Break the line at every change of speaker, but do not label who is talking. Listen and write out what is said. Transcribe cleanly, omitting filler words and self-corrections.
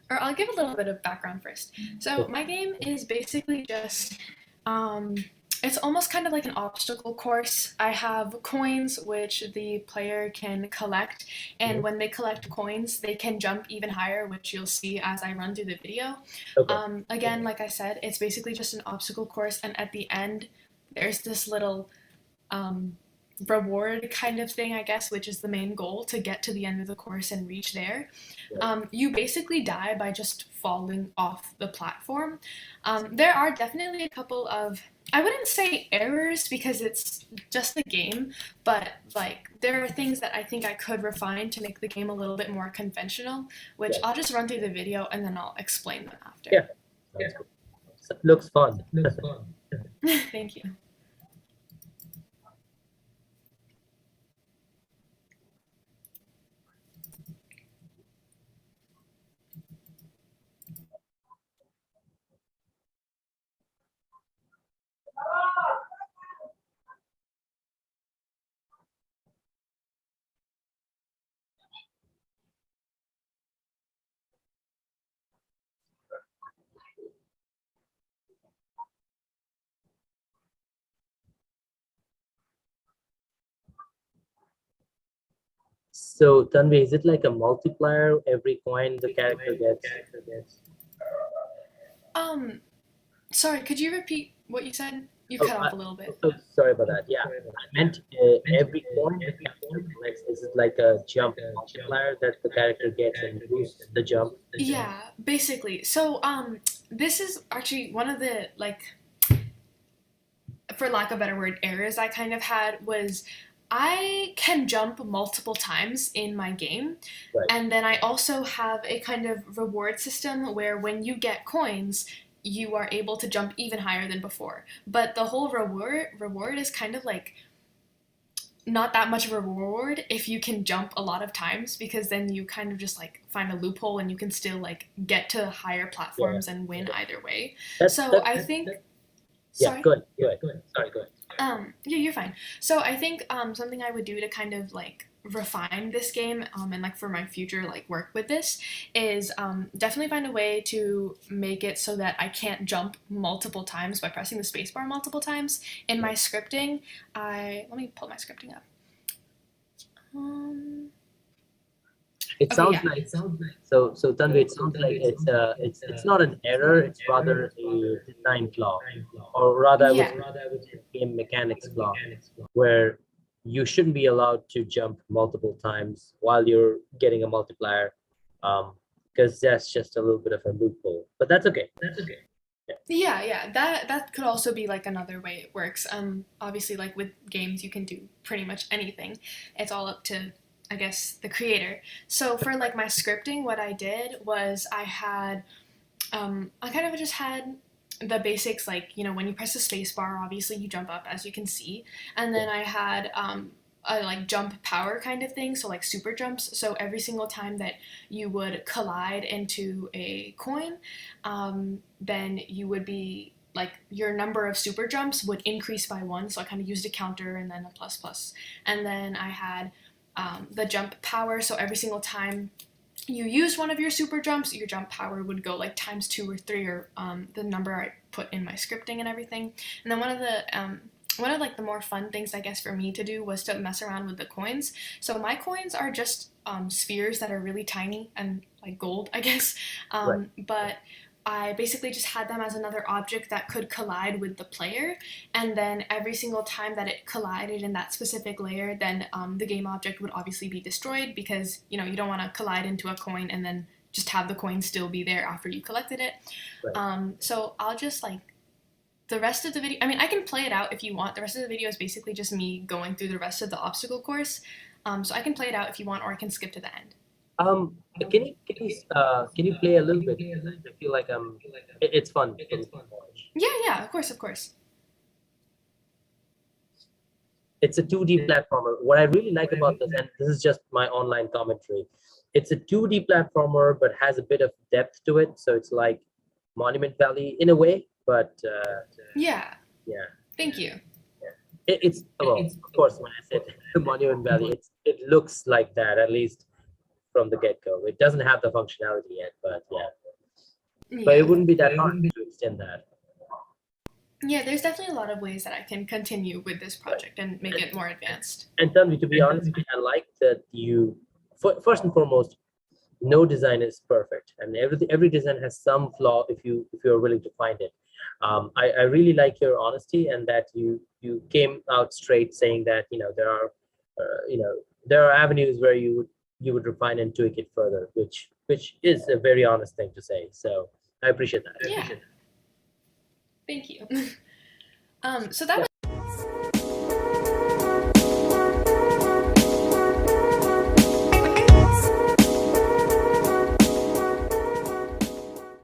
or I'll give a little bit of background first. So my game is basically just, um, it's almost kind of like an obstacle course. I have coins which the player can collect, and
Mhm.
when they collect coins, they can jump even higher, which you'll see as I run through the video.
Okay.
Again, like I said, it's basically just an obstacle course, and at the end, there's this little um, reward kind of thing, I guess, which is the main goal to get to the end of the course and reach there.
Right.
You basically die by just falling off the platform. There are definitely a couple of, I wouldn't say errors because it's just a game, but like there are things that I think I could refine to make the game a little bit more conventional, which
Right.
I'll just run through the video and then I'll explain them after.
Yeah. Sounds good. Looks fun.
Thank you.
So Tanvi, is it like a multiplier? Every coin the character gets?
Um, Sorry, could you repeat what you said? You
Oh,
cut off a little bit.
so sorry about that. Yeah, I meant every coin the character collects. Is it like a jump multiplier that the character gets and boosts the jump?
Yeah, basically. So, this is actually one of the, like, for lack of a better word, errors I kind of had was I can jump multiple times in my game.
Right.
And then I also have a kind of reward system where when you get coins, you are able to jump even higher than before. But the whole reward is kind of like not that much of a reward if you can jump a lot of times because then you kind of just like find a loophole and you can still like get to higher
Yeah.
platforms and win either way.
That's
So
that.
I think
Yeah.
sorry.
Go ahead. Go ahead. Sorry. Go ahead.
Yeah, you're fine. So I think something I would do to kind of like refine this game and like for my future like work with this is definitely find a way to make it so that I can't jump multiple times by pressing the spacebar multiple times. In my
Right.
scripting, I let me pull my scripting up. Um,
It
okay,
sounds
yeah.
like so Tanvi, it sounds like it's not an error, it's rather a design flaw. Or rather I would
Yeah.
say a game mechanics flaw where you shouldn't be allowed to jump multiple times while you're getting a multiplier. Because that's just a little bit of a loophole. But that's okay. Yeah.
Yeah. That could also be like another way it works. Obviously like with games you can do pretty much anything. It's all up to I guess the creator. So for like my scripting, what I did was I kind of just had the basics like, you know, when you press the space bar, obviously you jump up as you can see. And
Yeah.
then I had a like jump power kind of thing, so like super jumps. So every single time that you would collide into a coin, then you would be like your number of super jumps would increase by one. So I kind of used a counter and then a plus plus. And then I had the jump power. So every single time you use one of your super jumps, your jump power would go like times two or three, or the number I put in my scripting and everything. And then one of like the more fun things I guess for me to do was to mess around with the coins. So my coins are just spheres that are really tiny and like gold, I guess.
Right.
But I basically just had them as another object that could collide with the player, and then every single time that it collided in that specific layer, then the game object would obviously be destroyed because you know you don't want to collide into a coin and then just have the coin still be there after you collected it.
Right.
So I'll just like the rest of the video. I mean, I can play it out if you want. The rest of the video is basically just me going through the rest of the obstacle course. So I can play it out if you want, or I can skip to the end.
Can you play a little bit? I feel like it's fun for me to watch.
Yeah, of course.
It's a 2D platformer. What I really like about this, and this is just my online commentary, it's a 2D platformer, but has a bit of depth to it. So it's like Monument Valley in a way, but
Yeah,
yeah,
thank you.
it's well, of course, when I said Monument Valley, it looks like that at least from the get-go. It doesn't have the functionality yet, but yeah. but it
Yeah.
wouldn't be that hard to extend that.
Yeah, there's definitely a lot of ways that I can continue with this
Right.
project and make it more advanced.
And Tanvi, to be honest, I like that you, first and foremost, no design is perfect, and every design has some flaw if you're willing to find it. I really like your honesty, and that you came out straight saying that there are there are avenues where you would refine and tweak it further, which is a very honest thing to say. So I appreciate that.
Yeah. Thank you. So that
Yeah.